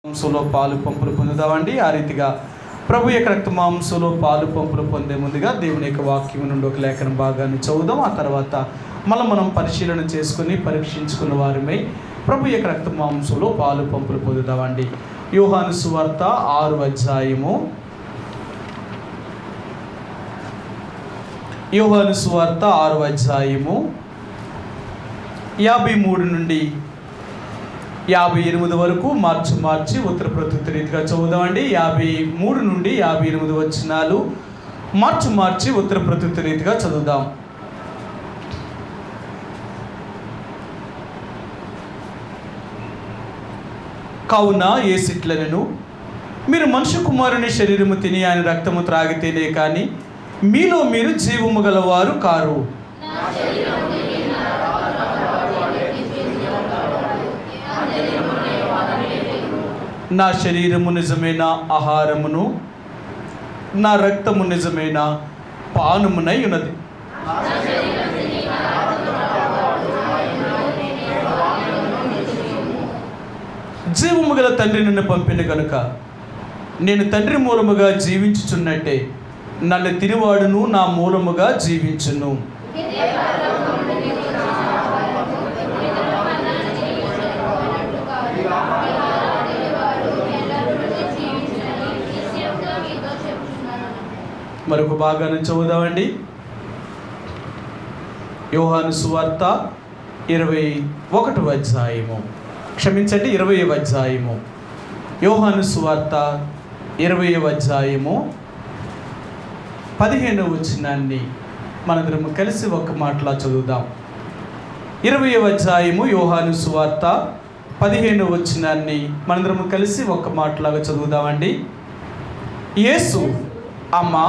మాంసంలో పాలు పంపులు పొందుదామండి. ఆ రీతిగా ప్రభు యొక్క రక్త మాంసంలో పాలు పంపులు పొందే ముందుగా దేవుని యొక్క వాక్యం నుండి ఒక లేఖన భాగాన్ని చదువుదాం. ఆ తర్వాత మనం పరిశీలన చేసుకుని పరీక్షించుకున్న వారిమై ప్రభు యొక్క రక్త మాంసంలో పాలు పంపులు పొందుదామండి. యోహాను సువార్త 6వ అధ్యాయము, యోహాను సువార్త 6వ అధ్యాయము 53 నుండి 58 వరకు మార్చి ఉత్తర ప్రత్యుత్తర రీతిగా చదువుదామండి. 53 నుండి 58 వచనాలు మార్చి ఉత్తర ప్రత్యుత్తర రీతిగా చదువుదాం. కావున యేసిట్లనెను, మీరు మనుష్య కుమారుని శరీరము తిని ఆయన రక్తము త్రాగితేనే కానీ మీలో మీరు జీవము గలవారు కారు. నా శరీరము నిజమైన ఆహారమును, నా రక్తము నిజమైన పానమునై ఉన్నది. జీవము గల తండ్రి నన్ను పంపిన కనుక నేను తండ్రి మూలముగా జీవించుచున్నట్టే నన్ను తినివాడును నా మూలముగా జీవించును. మరొక భాగాన్ని చదువుదామండి. యోహాను సువార్త 21వ అధ్యాయము, క్షమించండి 20వ అధ్యాయము. యోహాను సువార్త 20వ అధ్యాయము 15వ వచనాన్ని మనందరం కలిసి ఒక మాటలా చదువుదాం. 20వ అధ్యాయము యోహాను సువార్త 15వ వచనాన్ని మనందరం కలిసి ఒక మాటలాగా చదువుదామండి. యేసు, అమ్మా,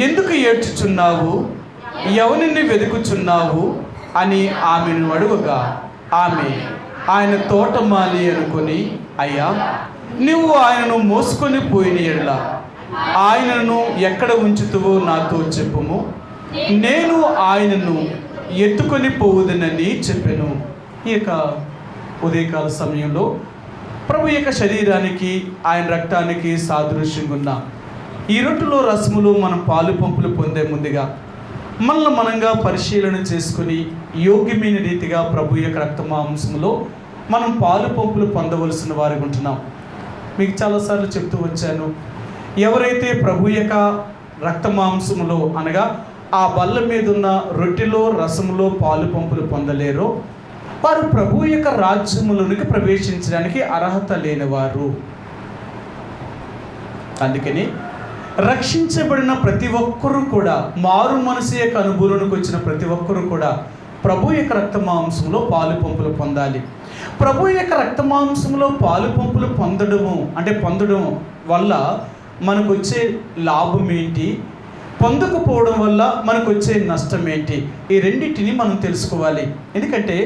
ఎందుకు ఏడ్చుచున్నావు? ఎవరిని వెతుకుచున్నావు అని ఆమెను అడుగగా ఆమె ఆయన తోటమాలి అనుకొని, అయ్యా, నువ్వు ఆయనను మోసుకొని పోయిన ఎడల ఆయనను ఎక్కడ ఉంచుతువో నాతో చెప్పుము, నేను ఆయనను ఎత్తుకొని పోవుదనని చెప్పాను. ఈ యొక్క ఉదయకాల సమయంలో ప్రభు యొక్క శరీరానికి ఆయన రక్తానికి సాదృశ్యంగా ఉన్న ఈ రొట్టెలో రసములు మనం పాలు పంపులు పొందే ముందుగా మనల్ని మనంగా పరిశీలన చేసుకుని యోగ్యమైన రీతిగా ప్రభు యొక్క రక్త మాంసములో మనం పాలు పంపులు పొందవలసిన వారికి ఉంటున్నాం. మీకు చాలాసార్లు చెప్తూ వచ్చాను, ఎవరైతే ప్రభు యొక్క రక్త మాంసములో అనగా ఆ బల్ల మీద ఉన్న రొట్టెలో రసములో పాలు పంపులు పొందలేరో వారు ప్రభు యొక్క రాజ్యములోనికి ప్రవేశించడానికి అర్హత లేనివారు. అందుకని రక్షించబడిన ప్రతి ఒక్కరూ కూడా, మారు మనసు యొక్క అనుభూతికి వచ్చిన ప్రతి ఒక్కరూ కూడా ప్రభు యొక్క రక్త మాంసంలో పాలు పంపులు పొందాలి. ప్రభు యొక్క రక్త మాంసంలో పాలు పంపులు పొందడం వల్ల మనకు వచ్చే లాభం ఏంటి, పొందకపోవడం వల్ల మనకు వచ్చే నష్టం ఏంటి, ఈ రెండింటిని మనం తెలుసుకోవాలి. ఎందుకంటే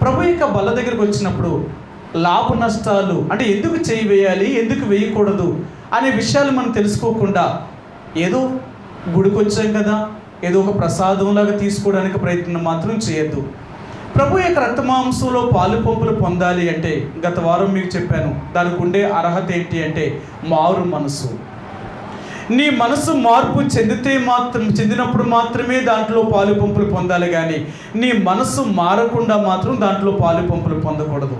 ప్రభు యొక్క బల్ల దగ్గరికి వచ్చినప్పుడు లాభ నష్టాలు అంటే ఎందుకు చేయి వేయాలి, ఎందుకు వేయకూడదు అనే విషయాలు మనం తెలుసుకోకుండా ఏదో గుడికి వచ్చాం కదా, ఏదో ఒక ప్రసాదంలాగా తీసుకోవడానికి ప్రయత్నం మాత్రం చేయొద్దు. ప్రభు యొక్క రక్త మాంసంలో పాలు పంపులు పొందాలి అంటే గత వారం మీకు చెప్పాను, దానికి ఉండే అర్హత ఏంటి అంటే మారు మనసు. నీ మనసు మార్పు చెందినప్పుడు మాత్రమే దాంట్లో పాలు పంపులు పొందాలి, కానీ నీ మనసు మారకుండా మాత్రం దాంట్లో పాలు పంపులు పొందకూడదు.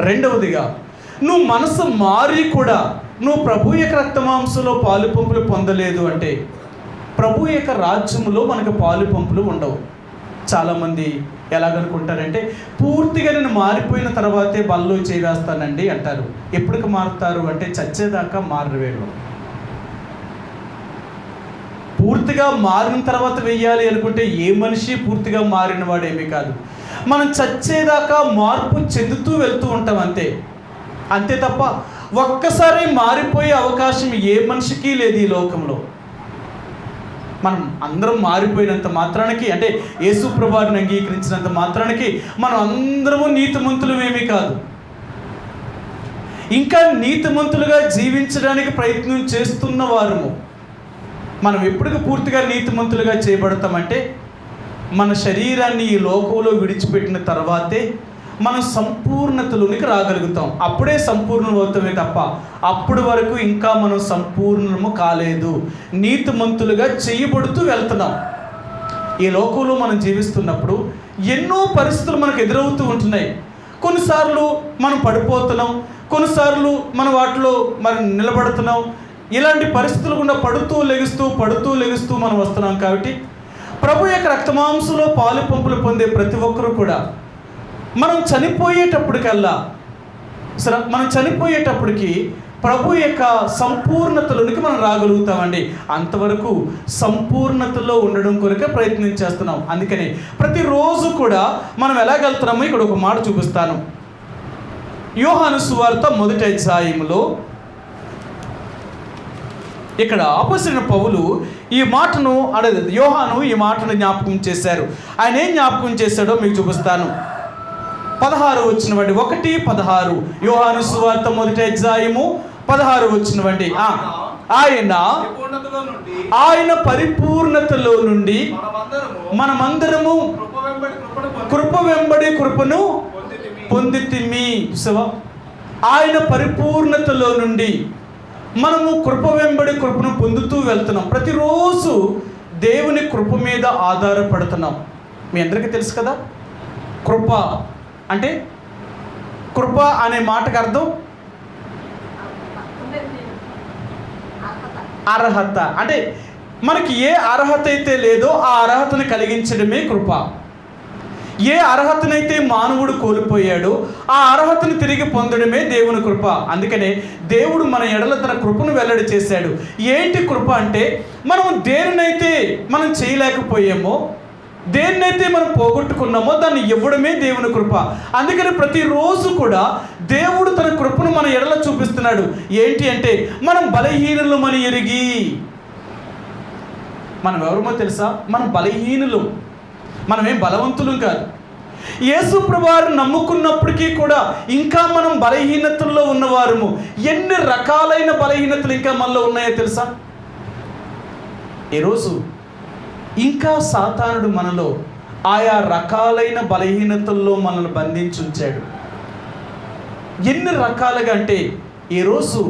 రెండవదిగా, నువ్వు మనసు మారి కూడా నువ్వు ప్రభు యొక్క రక్త మాంసంలో పాలు పంపులు పొందలేదు అంటే ప్రభు యొక్క రాజ్యములో మనకు పాలు పంపులు ఉండవు. చాలామంది ఎలాగనుకుంటారంటే పూర్తిగా నేను మారిపోయిన తర్వాతే బల్లో చేవేస్తానండి అంటారు. ఎప్పటికి మారుతారు అంటే చచ్చేదాకా మారవేరు. పూర్తిగా మారిన తర్వాత వెయ్యాలి అనుకుంటే ఏ మనిషి పూర్తిగా మారిన వాడేమీ కాదు. మనం చచ్చేదాకా మార్పు చెందుతూ వెళ్తూ ఉంటాం, అంతే తప్ప ఒక్కసారి మారిపోయే అవకాశం ఏ మనిషికి లేదు ఈ లోకంలో. మనం అందరం మారిపోయినంత మాత్రానికి, అంటే యేసు ప్రభువుని అంగీకరించినంత మాత్రానికి మనం అందరము నీతిమంతులమేమీ కాదు. ఇంకా నీతిమంతులుగా జీవించడానికి ప్రయత్నం చేస్తున్న వారము. మనం ఎప్పటికీ పూర్తిగా నీతిమంతులుగా చేయబడతామంటే మన శరీరాన్ని ఈ లోకంలో విడిచిపెట్టిన తర్వాతే మనం సంపూర్ణతలోనికి రాగలుగుతాం. అప్పుడే సంపూర్ణం అవుతామే తప్ప అప్పటి వరకు ఇంకా మనం సంపూర్ణము కాలేదు. నీతిమంతులుగా చేయబడుతూ వెళ్తున్నాం. ఈ లోకంలో మనం జీవిస్తున్నప్పుడు ఎన్నో పరిస్థితులు మనకు ఎదురవుతూ ఉంటున్నాయి. కొన్నిసార్లు మనం పడిపోతున్నాం, కొన్నిసార్లు మనం వాటిలో మనం నిలబడుతున్నాం. ఇలాంటి పరిస్థితులు గుండా పడుతూ లెగుస్తూ మనం వస్తున్నాం. కాబట్టి ప్రభు యొక్క రక్తమాంసంలో పాలు పంపులు పొందే ప్రతి ఒక్కరూ కూడా మనం చనిపోయేటప్పటికి ప్రభు యొక్క సంపూర్ణతలోనికి మనం రాగలుగుతామండి. అంతవరకు సంపూర్ణతలో ఉండడం కొరకే ప్రయత్నం చేస్తున్నాం. అందుకని ప్రతిరోజు కూడా మనం ఎలాగెళ్తున్నామో ఇక్కడ ఒక మాట చూపిస్తాను. యోహాను సువార్త 1వ అధ్యాయంలో ఇక్కడ అపోస్తలుడైన పౌలు యోహాను ఈ మాటను జ్ఞాపకం చేశారు. ఆయన ఏం జ్ఞాపకం చేశాడో మీకు చూపిస్తాను. 16 వచ్చినవండి, 1:16. యోహాను సువార్త 1వ అధ్యాయము 16 వచ్చినవండి. ఆయన పరిపూర్ణతలో నుండి మనమందరము కృప వెంబడి కృపను పొందితిమి. ఆయన పరిపూర్ణతలో నుండి మనము కృప వెంబడి కృపను పొందుతూ వెళ్తున్నాం. ప్రతిరోజు దేవుని కృప మీద ఆధారపడుతున్నాం. మీ అందరికీ తెలుసు కదా, కృప అంటే, కృప అనే మాటకు అర్థం అర్హత. అంటే మనకి ఏ అర్హత అయితే లేదో ఆ అర్హతను కలిగించడమే కృప. ఏ అర్హతనైతే మానవుడు కోల్పోయాడో ఆ అర్హతను తిరిగి పొందడమే దేవుని కృప. అందుకనే దేవుడు మన ఎడల తన కృపను వెల్లడి చేశాడు. ఏంటి కృప అంటే, మనం దేనినైతే మనం చేయలేకపోయామో, దేన్నైతే మనం పోగొట్టుకున్నామో దాన్ని ఇవ్వడమే దేవుని కృప. అందుకని ప్రతిరోజు కూడా దేవుడు తన కృపను మన ఎడల చూపిస్తున్నాడు. ఏంటి అంటే, మనం బలహీనులమని ఎరిగి. మనం ఎవరమో తెలుసా? మనం బలహీనులు, మనమేం బలవంతులం కాదు. యేసు ప్రభువారిని నమ్ముకున్నప్పటికీ కూడా ఇంకా మనం బలహీనతల్లో ఉన్నవారము. ఎన్ని రకాలైన బలహీనతలు ఇంకా మనలో ఉన్నాయో తెలుసా? ఈరోజు ఇంకా సాతానుడు మనలో ఆయా రకాలైన బలహీనతల్లో మనల్ని బంధించి ఉంచాడు. ఎన్ని రకాలుగా అంటే, ఈరోజు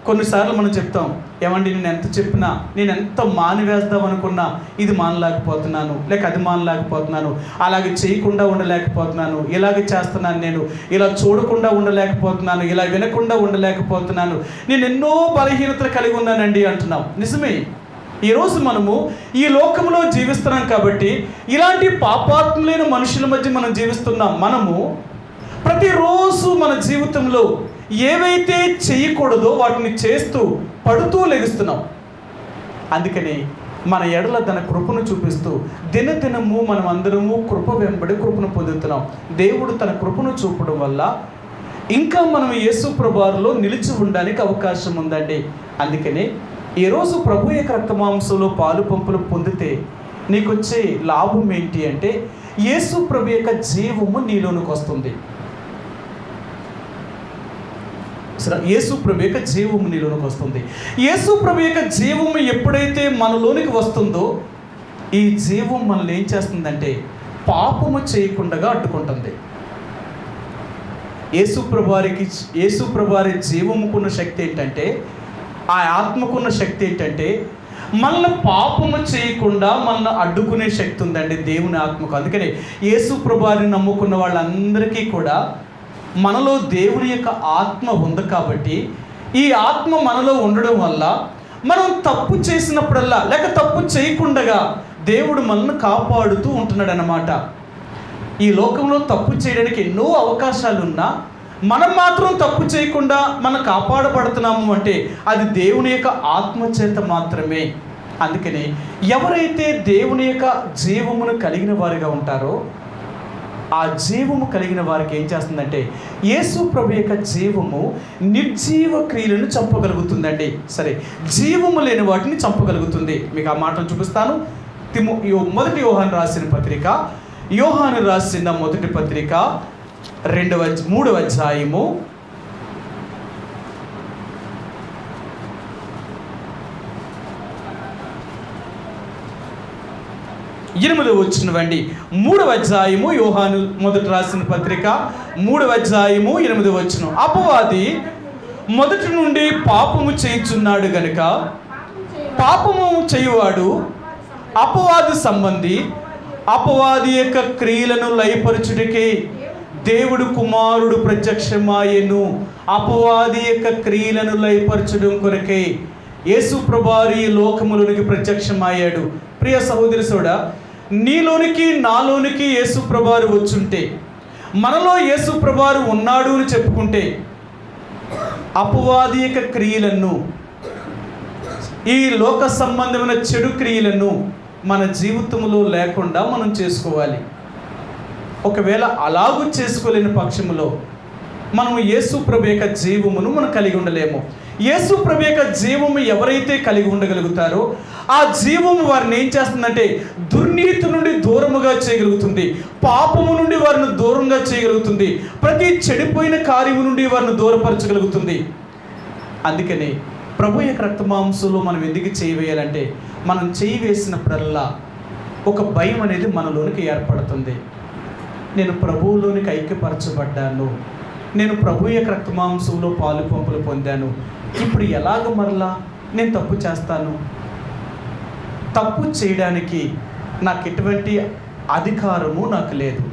కొన్నిసార్లు మనం చెప్తాం, ఏమండి నేను ఎంత చెప్పినా, నేను ఎంత మానివేద్దాం అనుకున్నా ఇది మానలేకపోతున్నాను, లేక అది మానలేకపోతున్నాను, అలాగే చేయకుండా ఉండలేకపోతున్నాను, ఇలాగే చేస్తున్నాను, నేను ఇలా చూడకుండా ఉండలేకపోతున్నాను, ఇలా వినకుండా ఉండలేకపోతున్నాను, నేను ఎన్నో బలహీనతలు కలిగి ఉన్నానండి అంటున్నాం. నిజమే. ఈరోజు మనము ఈ లోకంలో జీవిస్తున్నాం కాబట్టి ఇలాంటి పాపాత్ములైన మనుషుల మధ్య మనం జీవిస్తున్నాం. మనము ప్రతిరోజు మన జీవితంలో ఏవైతే చేయకూడదో వాటిని చేస్తూ పడుతూ లెగుస్తున్నాం. అందుకని మన ఎడల తన కృపను చూపిస్తూ దినదినము మనం అందరము కృప వెంబడి కృపను పొందుతున్నాం. దేవుడు తన కృపను చూపడం వల్ల ఇంకా మనం యేసు ప్రభువులో నిలిచి ఉండడానికి అవకాశం ఉందండి. అందుకని ఈరోజు ప్రభు యొక్క రక్తమాంసంలో పాలు పంపులు పొందితే నీకు వచ్చే లాభం ఏంటి అంటే, యేసు ప్రభు యొక్క జీవము నీలోనికి వస్తుంది. యేసు ప్రభు యొక్క జీవము నీలోనికి వస్తుంది. యేసు ప్రభు యొక్క జీవము ఎప్పుడైతే మనలోనికి వస్తుందో, ఈ జీవం మనల్ని ఏం చేస్తుందంటే పాపము చేయకుండా అడ్డుకుంటుంది. యేసు ప్రభువారి జీవముకున్న శక్తి ఏంటంటే, ఆ ఆత్మకున్న శక్తి ఏంటంటే, మనల్ని పాపము చేయకుండా మనల్ని అడ్డుకునే శక్తి ఉందండి దేవుని ఆత్మకు. అందుకని యేసు ప్రభువారిని నమ్ముకున్న వాళ్ళందరికీ కూడా మనలో దేవుని యొక్క ఆత్మ ఉంది. కాబట్టి ఈ ఆత్మ మనలో ఉండడం వల్ల మనం తప్పు చేసినప్పుడల్లా, లేక తప్పు చేయకుండా దేవుడు మనల్ని కాపాడుతూ ఉంటున్నాడు అన్నమాట. ఈ లోకంలో తప్పు చేయడానికి ఎన్నో అవకాశాలున్నా మనం మాత్రం తప్పు చేయకుండా మనం కాపాడబడుతున్నాము అంటే అది దేవుని యొక్క ఆత్మచేత మాత్రమే. అందుకని ఎవరైతే దేవుని యొక్క జీవమును కలిగిన వారిగా ఉంటారో, ఆ జీవము కలిగిన వారికి ఏం చేస్తుందంటే, యేసు ప్రభు యొక్క జీవము నిర్జీవ క్రియలను చంపగలుగుతుందండి. సరే, జీవము లేని వాటిని చంపగలుగుతుంది. మీకు ఆ మాటను చూపిస్తాను. 1 యోహాను రాసిన పత్రిక, యోహాను రాసిన మొదటి పత్రిక 3వ అధ్యాయము 7 8వ వచనం అండి. 3వ అధ్యాయము యోహాను మొదట రాసిన పత్రిక 3వ అధ్యాయము 8వ వచనం. అపవాది మొదటి నుండి పాపము చేయుచున్నాడు గనుక పాపము చేయువాడు అపవాది సంబంధి, అపవాది యొక్క క్రియలను లయపరచుటకే దేవుడు కుమారుడు ప్రత్యక్షమాయెను. అపవాది యొక్క క్రియలను లయపరచడం కొరకే యేసు ప్రభువారు ఈ లోకములోనికి ప్రత్యక్షమయ్యాడు. ప్రియ సహోదరి సోడా, నీలోనికి నాలోనికి యేసు ప్రభువారు వచ్చుంటే, మనలో యేసు ప్రభువారు ఉన్నాడు అని చెప్పుకుంటే, అపవాది యొక్క క్రియలను, ఈ లోక సంబంధమైన చెడు క్రియలను మన జీవితంలో లేకుండా మనం చేసుకోవాలి. ఒకవేళ అలాగూ చేసుకోలేని పక్షములో మనం యేసు ప్రభు యొక్క జీవమును మనం కలిగి ఉండలేము. యేసు ప్రభు యొక్క జీవము ఎవరైతే కలిగి ఉండగలుగుతారో ఆ జీవము వారిని ఏం చేస్తుందంటే దుర్నీతి నుండి దూరముగా చేయగలుగుతుంది, పాపము నుండి వారిని దూరంగా చేయగలుగుతుంది, ప్రతి చెడిపోయిన కార్యము నుండి వారిని దూరపరచగలుగుతుంది. అందుకని ప్రభు యొక్క రక్తమాంసంలో మనం ఎందుకు చేయి వేయాలంటే, మనం చేయి వేసినప్పుడల్లా ఒక భయం అనేది మనలోనికి ఏర్పడుతుంది. నేను ప్రభువులోనికి ఐక్యపరచబడ్డాను, నేను ప్రభు యొక్క రక్తమాంసంలో పాలు పంపులు పొందాను, ఇప్పుడు ఎలాగ మరలా నేను తప్పు చేస్తాను? తప్పు చేయడానికి నాకు ఎటువంటి అధికారము నాకు లేదు.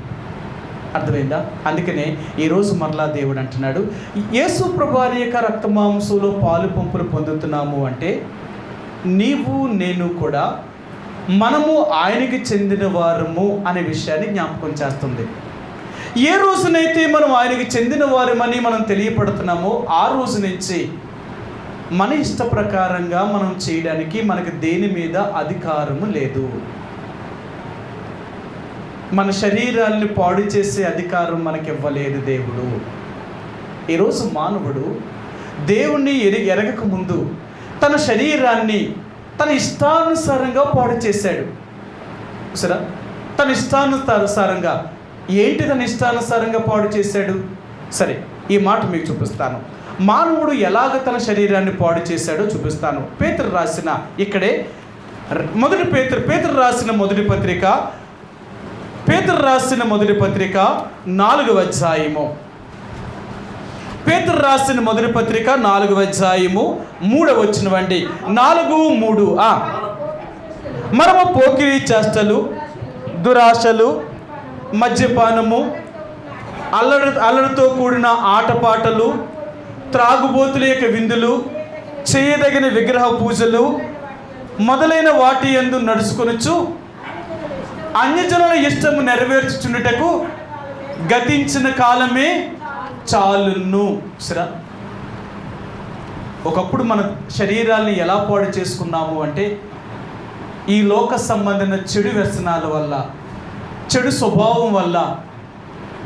అర్థమైందా? అందుకనే ఈరోజు మరలా దేవుడు అంటున్నాడు, యేసు ప్రభువారి యొక్క రక్తమాంసంలో పాలు పంపులు పొందుతున్నాము అంటే నీవు నేను కూడా మనము ఆయనకి చెందిన వారము అనే విషయాన్ని జ్ఞాపకం చేస్తుంది. ఏ రోజునైతే మనం ఆయనకి చెందిన వారమని మనం తెలియపడుతున్నామో ఆ రోజు నుంచి మన ఇష్ట ప్రకారంగా మనం చేయడానికి మనకు దేని మీద అధికారము లేదు. మన శరీరాన్ని పాడు చేసే అధికారం మనకి ఇవ్వలేదు దేవుడు. ఈరోజు మానవుడు దేవుణ్ణి ఎరగక ముందు తన శరీరాన్ని తన ఇష్టానుసారంగా పాడు చేశాడు. సరే, తన ఇష్టానుసారంగా ఏంటి తన ఇష్టానుసారంగా పాడు చేశాడు? సరే, ఈ మాట మీకు చూపిస్తాను. మానవుడు ఎలాగ తన శరీరాన్ని పాడు చేశాడో చూపిస్తాను. పేతురు రాసిన ఇక్కడే పేతురు రాసిన మొదటి పత్రిక 4వ అధ్యాయము. పేతురు రాసిన మొదటి పత్రిక 4వ అధ్యాయము 3వ వచనం అండి. 4:3 మనము పోకిరీ చేష్టలు, దురాశలు, మద్యపానము, అల్లరితో కూడిన ఆటపాటలు, త్రాగుబోతుల యొక్క విందులు, చేయదగిన విగ్రహ పూజలు మొదలైన వాటి యందు నడుచుకొనుచు అన్యజనుల ఇష్టము నెరవేర్చుచున్నటకు గతించిన కాలమే చాలును. సరే, ఒకప్పుడు మన శరీరాన్ని ఎలా పాడు చేసుకున్నాము అంటే ఈ లోక సంబంధమైన చెడు వ్యసనాల వల్ల, చెడు స్వభావం వల్ల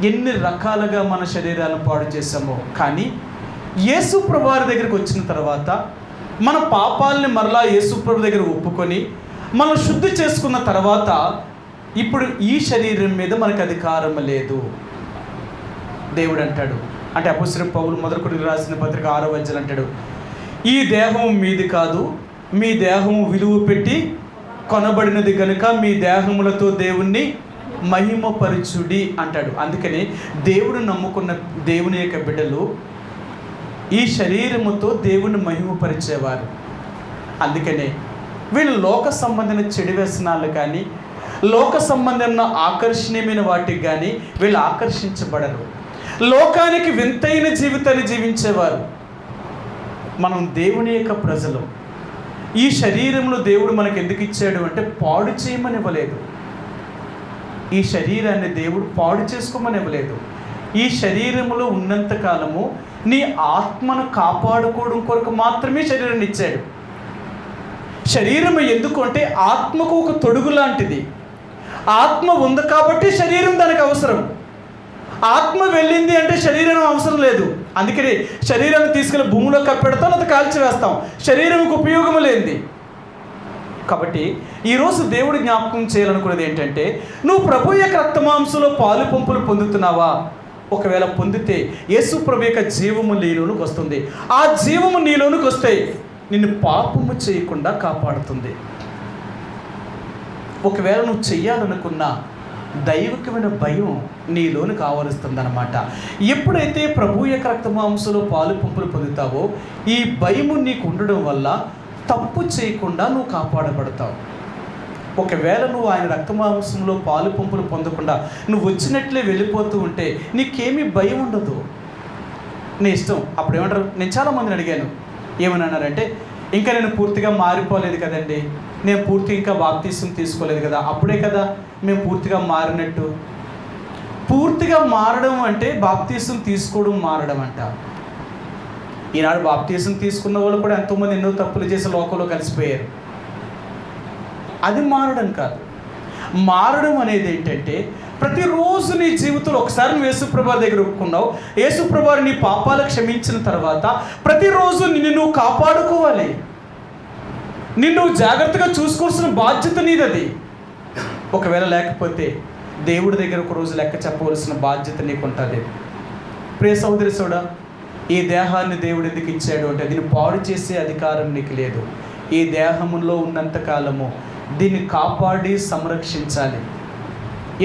ఎన్ని రకాలుగా మన శరీరాలను పాడు చేసామో. కానీ యేసు ప్రభు వారి దగ్గరికి వచ్చిన తర్వాత మన పాపాలని మరలా యేసు ప్రభు దగ్గర ఒప్పుకొని మనం శుద్ధి చేసుకున్న తర్వాత ఇప్పుడు ఈ శరీరం మీద మనకు అధికారం లేదు. దేవుడు అంటాడు, అంటే అపోస్తలుడైన పౌలు మొదటి కొరింథీయులకు రాసిన పత్రిక 6వ అధ్యాయం అంటాడు, ఈ దేహం మీది కాదు, మీ దేహము విలువ పెట్టి కొనబడినది కనుక మీ దేహములతో దేవుణ్ణి మహిమపరచుడి అంటాడు. అందుకని దేవుడు నమ్ముకున్న దేవుని యొక్క బిడ్డలు ఈ శరీరముతో దేవుని మహిమపరిచేవారు. అందుకనే వీళ్ళు లోక సంబంధమైన చెడు వ్యసనాలు కానీ, లోక సంబంధమైన ఆకర్షణీయమైన వాటికి కానీ వీళ్ళు ఆకర్షించబడరు. లోకానికి వింతైన జీవితాన్ని జీవించేవారు. మనం దేవుని యొక్క ప్రజలు. ఈ శరీరంలో దేవుడు మనకు ఎందుకు ఇచ్చాడు అంటే పాడు చేయమని ఇవ్వలేదు. ఈ శరీరాన్ని దేవుడు పాడు చేసుకోమని ఇవ్వలేదు. ఈ శరీరంలో ఉన్నంత కాలము నీ ఆత్మను కాపాడుకోవడం కొరకు మాత్రమే శరీరాన్ని ఇచ్చాడు. శరీరం ఎందుకు అంటే ఆత్మకు ఒక తొడుగు లాంటిది. ఆత్మ ఉంది కాబట్టి శరీరం దానికి అవసరం. ఆత్మ వెళ్ళింది అంటే శరీరం అవసరం లేదు. అందుకని శరీరాన్ని తీసుకెళ్ళి భూమిలో కప్పెడతాం, అది కాల్చివేస్తాం. శరీరంకు ఉపయోగం లేనిది. కాబట్టి ఈరోజు దేవుడు జ్ఞాపకం చేయాలనుకున్నది ఏంటంటే, నువ్వు ప్రభు యొక్క రక్తమాంసంలో పాలు పంపులు పొందుతున్నావా? ఒకవేళ పొందితే యేసు ప్రభు యొక్క జీవము నీలోనికి వస్తుంది. ఆ జీవము నీలోనికి వస్తే నిన్ను పాపము చేయకుండా కాపాడుతుంది. ఒకవేళ నువ్వు చెయ్యాలనుకున్న దైవికమైన భయం నీలోని కావలుస్తుందన్నమాట. ఎప్పుడైతే ప్రభు యొక్క రక్తమాంసంలో పాలు పంపులు పొందుతావో ఈ భయము నీకు ఉండడం వల్ల తప్పు చేయకుండా నువ్వు కాపాడబడతావు. ఒకవేళ నువ్వు ఆయన రక్తమాంసంలో పాలు పంపులు పొందకుండా నువ్వు వచ్చినట్లే వెళ్ళిపోతూ ఉంటే నీకేమీ భయం ఉండదు. నీ ఇష్టం. అప్పుడు ఏమంటారు, నేను చాలామందిని అడిగాను, ఏమని అన్నారంటే, ఇంకా నేను పూర్తిగా మారిపోలేదు కదండి, నేను పూర్తిగా ఇంకా బాప్తీసం తీసుకోలేదు కదా, అప్పుడే కదా మేము పూర్తిగా మారినట్టు. పూర్తిగా మారడం అంటే బాప్తీసం తీసుకోవడం మారడం అంట. ఈనాడు బాప్తీసం తీసుకున్న వాళ్ళు కూడా ఎంతోమంది ఎన్నో తప్పులు చేసి లోకంలో కలిసిపోయారు. అది మారడం కాదు. మారడం అనేది ఏంటంటే ప్రతిరోజు నీ జీవితంలో ఒకసారి నువ్వు యేసుప్రభు దగ్గర ఒప్పుకున్నావు, యేసుప్రభు నీ పాపాలు క్షమించిన తర్వాత ప్రతిరోజు నిన్ను నువ్వు కాపాడుకోవాలి. నిన్ను జాగ్రత్తగా చూసుకోవాల్సిన బాధ్యత నీదది. ఒకవేళ లేకపోతే దేవుడి దగ్గర ఒక రోజు లెక్క చెప్పవలసిన బాధ్యత నీకు ఉంటుంది. ప్రియ సహోదరి సోడా, ఈ దేహాన్ని దేవుడు ఎందుకు ఇచ్చాడు అంటే దీన్ని పాడు చేసే అధికారం నీకు లేదు. ఈ దేహంలో ఉన్నంత కాలము దీన్ని కాపాడి సంరక్షించాలి.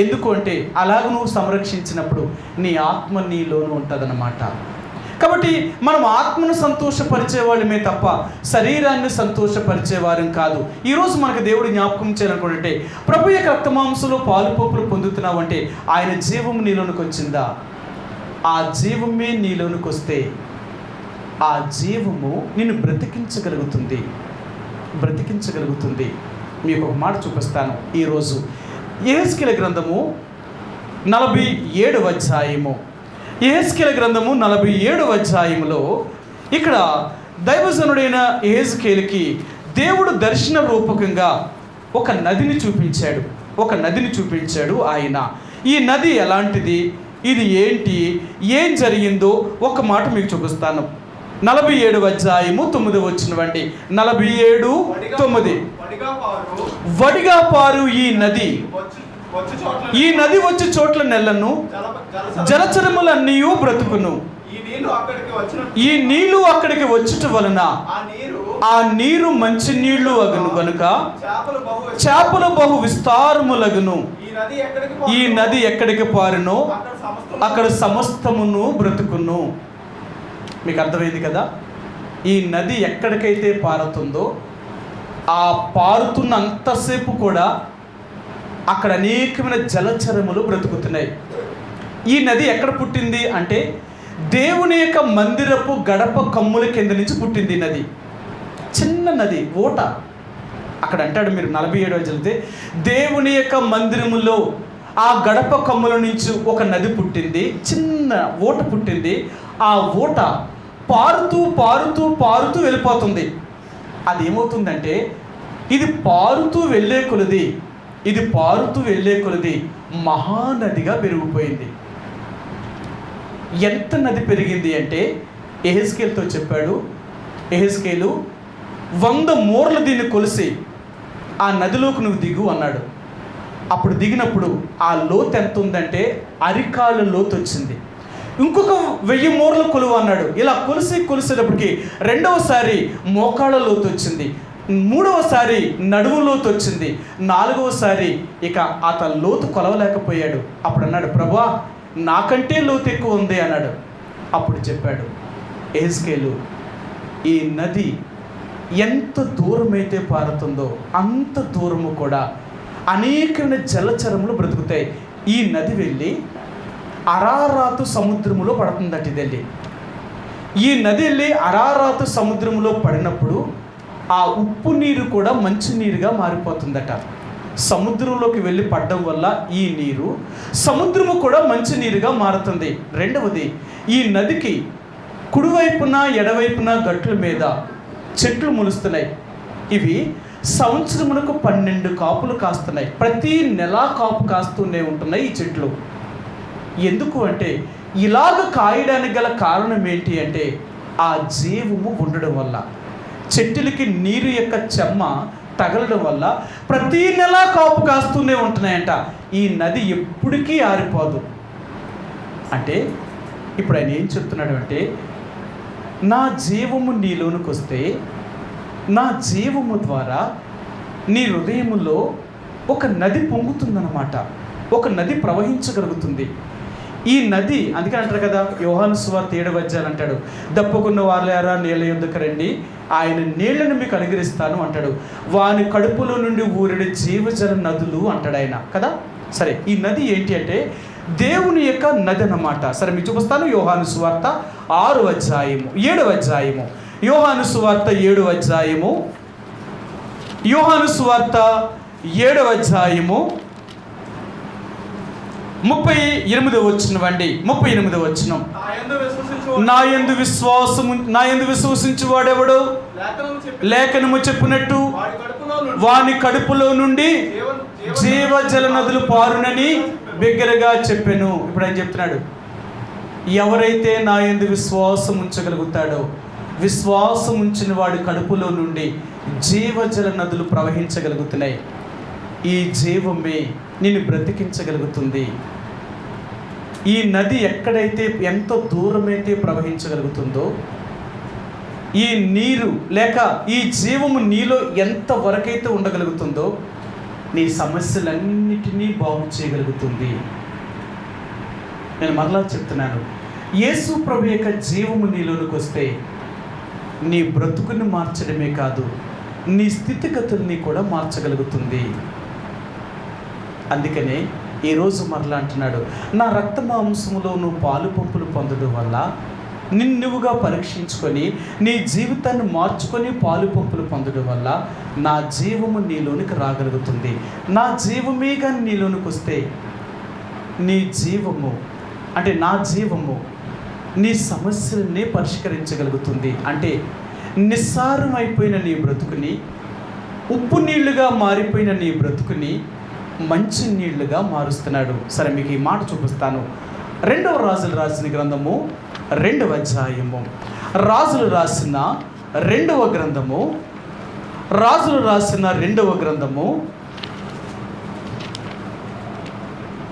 ఎందుకు అంటే అలాగ నువ్వు సంరక్షించినప్పుడు నీ ఆత్మ నీలోనూ ఉంటుందన్నమాట. కాబట్టి మనం ఆత్మను సంతోషపరిచే వాళ్ళమే తప్ప శరీరాన్ని సంతోషపరిచేవారం కాదు. ఈరోజు మనకు దేవుడు జ్ఞాపకం చేయాలనుకుంటే ప్రభు యొక్క రక్తమాంసంలో పాలు పంపులు పొందుతున్నావు అంటే ఆయన జీవము నీలోనికి వచ్చిందా? ఆ జీవమే నీలోనికి వస్తే ఆ జీవము నిన్ను బ్రతికించగలుగుతుంది. మీకు ఒక మాట చూపిస్తాను. ఈరోజు యెహెజ్కేలు గ్రంథము 47వ అధ్యాయము, యెహెజ్కేలు గ్రంథము 47వ అధ్యాయంలో ఇక్కడ దైవజనుడైన యెహెజ్కేలుకి దేవుడు దర్శన రూపకంగా ఒక నదిని చూపించాడు. ఆయన ఈ నది ఎలాంటిది, ఇది ఏంటి, ఏం జరిగిందో ఒక మాట మీకు చూపిస్తాను. 47వ అధ్యాయము 9వ వచనం. 47:9. వడిగా పారు ఈ నది వచ్చి చోట్ల నెలను జలచరములన్నీ బ్రతుకును. ఈ నీళ్లు అక్కడికి వచ్చుట వలన ఆ నీరు మంచి నీళ్లు అగును గనుక చేపలు బహు విస్తారములగును. ఈ నది ఎక్కడికి పారునో అక్కడ సమస్తమును బ్రతుకును. మీకు అర్థమైంది కదా? ఈ నది ఎక్కడికైతే పారుతుందో ఆ పారుతున్న అంతసేపు కూడా అక్కడ అనేకమైన జలచరములు బ్రతుకుతున్నాయి. ఈ నది ఎక్కడ పుట్టింది అంటే దేవుని యొక్క మందిరపు గడప కమ్ముల కింద నుంచి పుట్టింది. నది చిన్న నది, ఓట. అక్కడ అంటాడు, మీరు 47వ చదివితే, దేవుని యొక్క మందిరములో ఆ గడప కమ్ముల నుంచి ఒక నది పుట్టింది, చిన్న ఓట పుట్టింది. ఆ ఓట పారుతూ పారుతూ పారుతూ వెళ్ళిపోతుంది. అది ఏమవుతుందంటే ఇది పారుతూ వెళ్ళే కొలది మహానదిగా పెరిగిపోయింది. ఎంత నది పెరిగింది అంటే యెహెజ్కేలుతో చెప్పాడు, యెహెజ్కేలు 100 మూరలు దీన్ని కొలిసి ఆ నదిలోకి నువ్వు దిగు అన్నాడు. అప్పుడు దిగినప్పుడు ఆ లోతు ఎంత ఉందంటే అరికాళ్ళ లోతు వచ్చింది. ఇంకొక 1000 మూరలు కొలువు అన్నాడు. ఇలా కొలిసేటప్పటికి రెండవసారి మోకాళ్ళ లోతు వచ్చింది, మూడవసారి నడుము లోతు వచ్చింది, నాలుగవసారి ఇక అతను లోతు కొలవలేకపోయాడు. అప్పుడు అన్నాడు, ప్రభువా నాకంటే లోతు ఎక్కువ ఉంది అన్నాడు. అప్పుడు చెప్పాడు యెహెజ్కేలు, ఈ నది ఎంత దూరమైతే పారుతుందో అంత దూరము కూడా అనేకమైన జలచరములు బ్రతుకుతాయి. ఈ నది వెళ్ళి అరారాతు సముద్రములో పడుతుందట. ఇది ఈ నది వెళ్ళి అరారాతు సముద్రములో పడినప్పుడు ఆ ఉప్పు నీరు కూడా మంచి నీరుగా మారిపోతుందట. సముద్రంలోకి వెళ్ళి పడడం వల్ల ఈ నీరు సముద్రము కూడా మంచి నీరుగా మారుతుంది. రెండవది, ఈ నదికి కుడివైపున ఎడవైపున గట్ల మీద చెట్లు మొలుస్తున్నాయి. ఇవి సంవత్సరమునకు 12 కాపులు కాస్తున్నాయి. ప్రతి నెల కాపు కాస్తూనే ఉంటున్నాయి ఈ చెట్లు. ఎందుకు అంటే ఇలాగ కాయడానికి గల కారణం ఏంటి అంటే ఆ జీవము ఉండడం వల్ల, చెట్టులకి నీరు యొక్క చెమ్మ తగలడం వల్ల ప్రతి నెల కాపు కాస్తూనే ఉంటున్నాయంట. ఈ నది ఎప్పటికీ ఆరిపోదు. అంటే ఇప్పుడు ఆయన ఏం చెప్తున్నాడు అంటే, నా జీవము నీలోనికి వస్తే, నా జీవము ద్వారా నీ హృదయములో ఒక నది పొంగుతుందన్నమాట, ఒక నది ప్రవహించగలుగుతుంది. ఈ నది అందుకని అంటారు కదా, యోహాను సువార్త 7వ అధ్యాయం అంటాడు, దప్పుకున్న వారులారా నీళ్ళ యొద్దకు రండి, ఆయన నీళ్లను మీకు అనుగ్రహిస్తాను అంటాడు. వాని కడుపులో నుండి ఊరిడి జీవజల నదులు అంటాడు ఆయన కదా. సరే, ఈ నది ఏంటి అంటే దేవుని యొక్క నది అన్నమాట. సరే మీకు చూపిస్తాను. యోహాను సువార్త 6వ అధ్యాయము 7వ అధ్యాయము, యోహాను సువార్త 7వ అధ్యాయము, యోహాను సువార్త 7వ అధ్యాయము 38వ వచనం అండి. 38వ వచనం, నా యందు విశ్వసించు వాడెవడు లేఖనము చెప్పినట్టు వాని కడుపులో నుండి జీవజల నదులు పారునని బిగ్గరగా చెప్పెను. ఇప్పుడు ఆయన చెప్తున్నాడు, ఎవరైతే నా యందు విశ్వాసం ఉంచగలుగుతాడో, విశ్వాసం ఉంచిన వాడి కడుపులో నుండి జీవజల నదులు ప్రవహించగలుగుతున్నాయి. ఈ జీవమే నిన్ను బ్రతికించగలుగుతుంది. ఈ నది ఎక్కడైతే ఎంత దూరమైతే ప్రవహించగలుగుతుందో, ఈ నీరు లేక ఈ జీవము నీలో ఎంత వరకైతే ఉండగలుగుతుందో, నీ సమస్యలన్నిటినీ బాగు చేయగలుగుతుంది. నేను మరలా చెప్తున్నాను, యేసు ప్రభు యొక్క జీవము నీలోనికి వస్తే నీ బ్రతుకుని మార్చడమే కాదు, నీ స్థితిగతుల్ని కూడా మార్చగలుగుతుంది. అందుకనే ఈరోజు మరలా అంటున్నాడు, నా రక్త మాంసములో నువ్వు పాలు పంపులు పొందడం వల్ల నిన్నువుగా పరీక్షించుకొని నీ జీవితాన్ని మార్చుకొని పాలు పంపులు పొందడం వల్ల నా జీవము నీలోనికి రాగలుగుతుంది. నా జీవమే కానీ నీలోనికి వస్తే నీ జీవము అంటే నా జీవము నీ సమస్యలనే పరిష్కరించగలుగుతుంది. అంటే నిస్సారం అయిపోయిన నీ బ్రతుకుని, ఉప్పు నీళ్లుగా మారిపోయిన నీ బ్రతుకుని మంచి నీళ్లుగా మారుస్తున్నాడు. సరే మీకు ఈ మాట చూపిస్తాను. 2వ రాజులు రాసిన గ్రంథము 2వ అధ్యాయము, రాజులు రాసిన 2వ గ్రంథము, రాజులు రాసిన 2వ గ్రంథము.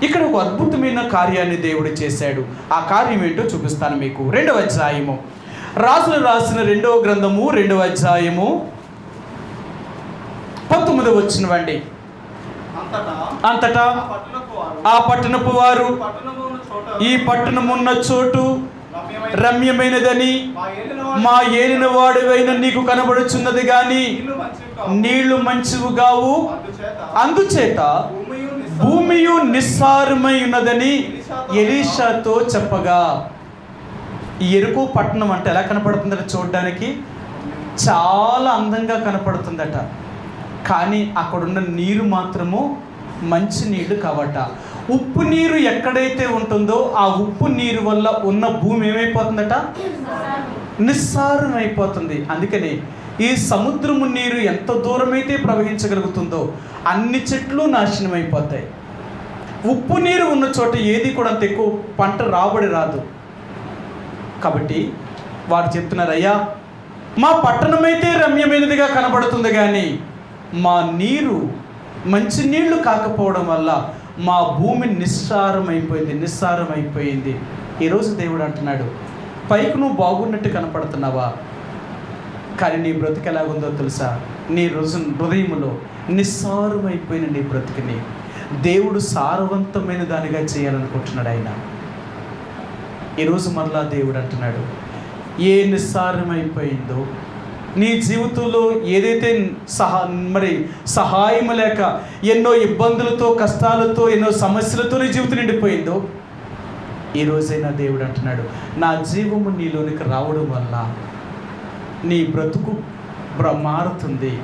ఇక్కడ ఒక అద్భుతమైన కార్యాన్ని దేవుడు చేశాడు. ఆ కార్యం ఏంటో చూపిస్తాను మీకు. 2వ అధ్యాయము, రాజులు రాసిన 2వ గ్రంథము 2వ అధ్యాయము 19వ వచనం అండి. అంతటా ఆ పట్టణపు వారు ఈ పట్టణమున్న చోటు రమ్యమైనదని మా ఏలిన వాడివైన నీకు కనబడుచున్నది గాని నీళ్లు మంచివి కావు, అందుచేత భూమియు నిస్సారమై ఉన్నదని ఎలీషాతో చెప్పగా. ఈ ఎరుకో పట్టణం అంటే ఎలా కనపడుతుందట? చూడడానికి చాలా అందంగా కనపడుతుందట, కానీ అక్కడున్న నీరు మాత్రము మంచి నీళ్లు కావట. ఉప్పు నీరు ఎక్కడైతే ఉంటుందో ఆ ఉప్పు నీరు వల్ల ఉన్న భూమి ఏమైపోతుందట? నిస్సారం అయిపోతుంది. అందుకని ఈ సముద్రము నీరు ఎంత దూరమైతే ప్రవహించగలుగుతుందో అన్ని చెట్లు నాశనం అయిపోతాయి. ఉప్పు నీరు ఉన్న చోట ఏది కూడా అంత ఎక్కువ పంట రాబడి రాదు. కాబట్టి వారు చెప్తున్నారు, అయ్యా మా పట్టణమైతే రమ్యమైనదిగా కనబడుతుంది, కానీ మా నీరు మంచి నీళ్లు కాకపోవడం వల్ల మా భూమి నిస్సారం అయిపోయింది. ఈరోజు దేవుడు అంటున్నాడు, పైకి నువ్వు బాగున్నట్టు కనపడుతున్నావా, కానీ నీ బ్రతుకు ఎలాగుందో తెలుసా? నీ హృదయంలో నిస్సారమైపోయిన నీ బ్రతుకుని దేవుడు సారవంతమైన దానిగా చేయాలనుకుంటున్నాడు ఆయన. ఈరోజు మరలా దేవుడు అంటున్నాడు, ఏ నిస్సారమైపోయిందో నీ జీవితంలో, ఏదైతే సహాయం లేక ఎన్నో ఇబ్బందులతో, కష్టాలతో, ఎన్నో సమస్యలతో నీ జీవితం నిండిపోయిందో, ఈరోజైనా దేవుడు అంటున్నాడు, నా జీవము నీలోనికి రావడం వల్ల నీ బ్రతుకు మారుతుంది.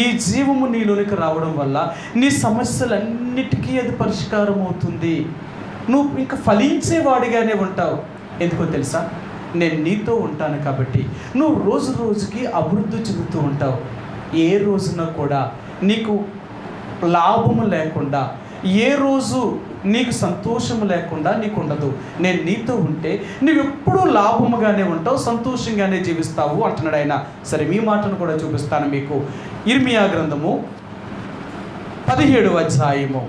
ఈ జీవము నీలోనికి రావడం వల్ల నీ సమస్యలన్నిటికీ అది పరిష్కారం అవుతుంది. నువ్వు ఇంకా ఫలించేవాడిగానే ఉంటావు. ఎందుకో తెలుసా? నేను నీతో ఉంటాను కాబట్టి నువ్వు రోజు రోజుకి అభివృద్ధి చెందుతూ ఉంటావు. ఏ రోజున కూడా నీకు లాభము లేకుండా, ఏ రోజు నీకు సంతోషము లేకుండా నీకు ఉండదు. నేను నీతో ఉంటే నువ్వు ఎప్పుడూ లాభముగానే ఉంటావు, సంతోషంగానే జీవిస్తావు అంటున్నాడు ఆయన. సరే మీ మాటను కూడా చూపిస్తాను మీకు. ఇర్మియా గ్రంథము 17వ అధ్యాయము,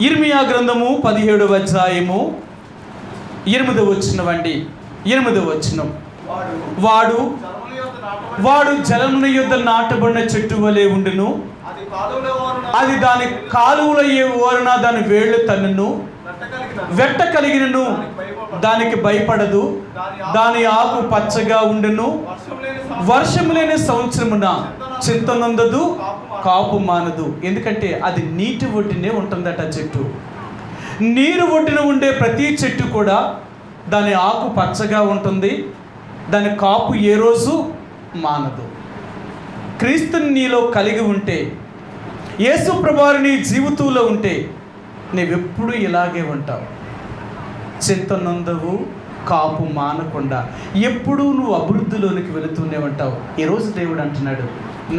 ఇర్మియా గ్రంథము 17వ అధ్యాయము 8వ వచనం అండి. 8వ వచనం, వాడు వాడు జలముల యొద్ద నాటబడిన చెట్టు వలె ఉండును. అది దాని కాలువల ఓరన దాని వేళ్ళు తన్నును. వెట్ట కలిగినను దానికి భయపడదు. దాని ఆకు పచ్చగా ఉండును. వర్షము లేని సంవత్సరమున చింతనందదు, కాపు మానదు. ఎందుకంటే అది నీటి ఒడ్డునే ఉంటుందట చెట్టు. నీరు ఒడ్డున ఉండే ప్రతి చెట్టు కూడా దాని ఆకు పచ్చగా ఉంటుంది, దాని కాపు ఏ రోజు మానదు. క్రీస్తుని నీలో కలిగి ఉంటే, యేసు ప్రభువారు నీ జీవితంలో ఉంటే నీవెప్పుడు ఇలాగే ఉంటావు. చింతనందవు, కాపు మానకుండా ఎప్పుడూ నువ్వు అభివృద్ధిలోనికి వెళుతూనే ఉంటావు. ఈరోజు దేవుడు అంటున్నాడు,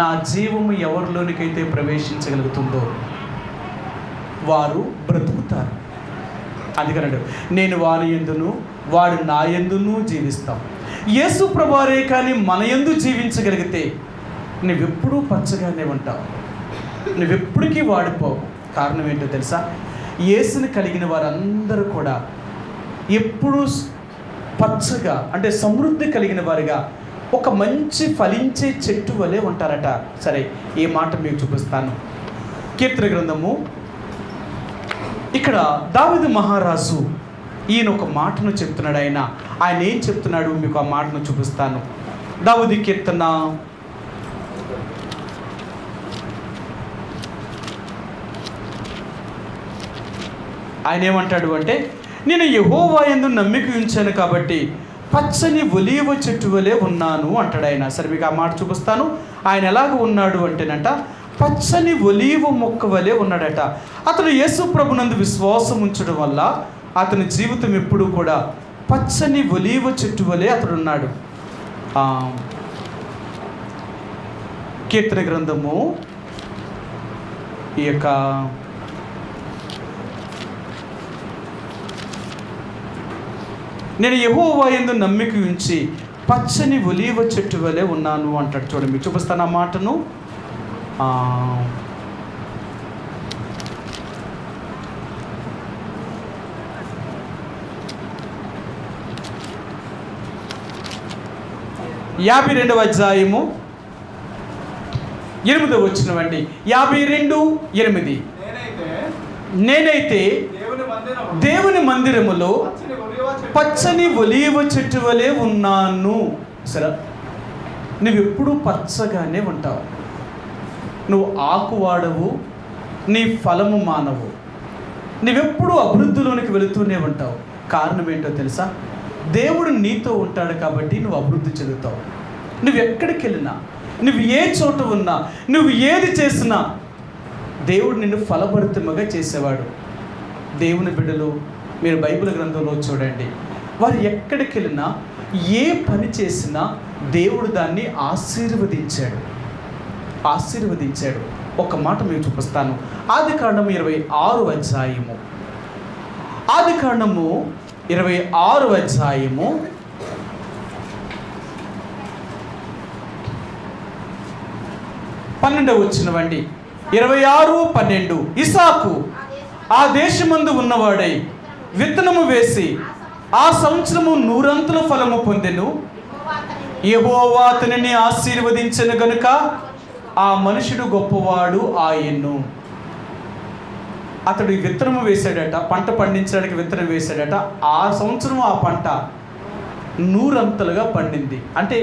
నా జీవము ఎవరిలోనికైతే ప్రవేశించగలుగుతుందో వారు బ్రతుకుతారు. అందుకన్నాడు, నేను వారి యందును వాడు నా యందును జీవిస్తాం. యేసు ప్రభువారే కానీ మన యందు జీవించగలిగితే నువ్వెప్పుడూ పచ్చగానే ఉంటావు, నువ్వెప్పటికీ వాడిపోవు. కారణం ఏంటో తెలుసా? యేసుని కలిగిన వారందరూ కూడా ఎప్పుడూ పచ్చగా, అంటే సమృద్ధి కలిగిన వారిగా, ఒక మంచి ఫలించే చెట్టు వలె ఉంటారట. సరే, ఈ మాట మీకు చూపిస్తాను. కీర్తన గ్రంథము, ఇక్కడ దావీదు మహారాజు ఈయన ఒక మాటను చెప్తున్నాడు. ఆయన ఏం చెప్తున్నాడు మీకు ఆ మాటను చూపిస్తాను. దావీదు కీర్తన 'ఆయన ఏమంటాడు అంటే, నేను యెహోవా యందు నమ్మిక ఉంచాను కాబట్టి పచ్చని ఒలీవ చెట్టు వలె ఉన్నాను అంటాడు ఆయన. సరే, మీకు ఆ మాట చూపిస్తాను. ఆయన ఎలాగ ఉన్నాడు అంటేనంట, పచ్చని ఒలీవ మొక్క వలె ఉన్నాడట. అతను యేసు ప్రభునందు విశ్వాసం ఉంచడం వల్ల అతని జీవితం ఎప్పుడు కూడా పచ్చని ఒలీవ చెట్టు వలె అతడు ఉన్నాడు. కీర్తన గ్రంథము ఈ యొక్క నేను యెహోవా యందు నమ్మిక ఉంచి పచ్చని ఒలీవ చెట్టు వలె ఉన్నాను అంటాడు. చూడండి, మీకు చూపిస్తాను ఆ మాటను. యాభై 52వ అధ్యాయము 8వ వచనమండి. 52:8. నేనైతే దేవుని మందిరములో పచ్చని ఒలీవ చెట్టు వలె ఉన్నాను. సరే, నువ్వెప్పుడు పచ్చగానే ఉంటావు, నువ్వు ఆకు వాడవు, నీ ఫలము మానవు, నువ్వెప్పుడు అభివృద్ధిలోనికి వెళుతూనే ఉంటావు. కారణం ఏంటో తెలుసా? దేవుడు నీతో ఉంటాడు కాబట్టి నువ్వు అభివృద్ధి చెందుతావు. నువ్వు ఎక్కడికి వెళ్ళినా, నువ్వు ఏ చోట ఉన్నా, నువ్వు ఏది చేసినా దేవుడు నిన్ను ఫలభరితముగా చేసేవాడు. దేవుని బిడ్డలు, మీరు బైబిల్ గ్రంథంలో చూడండి, వారు ఎక్కడికి వెళ్ళినా, ఏ పని చేసినా దేవుడు దాన్ని ఆశీర్వదించాడు. ఒక మాట మీకు చూపిస్తాను. ఆదికాండము 26వ అధ్యాయము, ఆదికాండము 26వ అధ్యాయము 12వ వచనమండి. 26:12. ఇసాకు ఆ దేశమందు ఉన్నవాడై విత్తనము వేసి ఆ సంవత్సరము 100 ఫలము పొందెను. యెహోవా అతనిని ఆశీర్వదించెను గనుక ఆ మనుషుడు గొప్పవాడు ఆయన్ను. అతడు విత్తనము వేశాడట, పంట పండించడానికి విత్తనం వేశాడట. ఆ సంవత్సరం ఆ పంట 100 పండింది. అంటే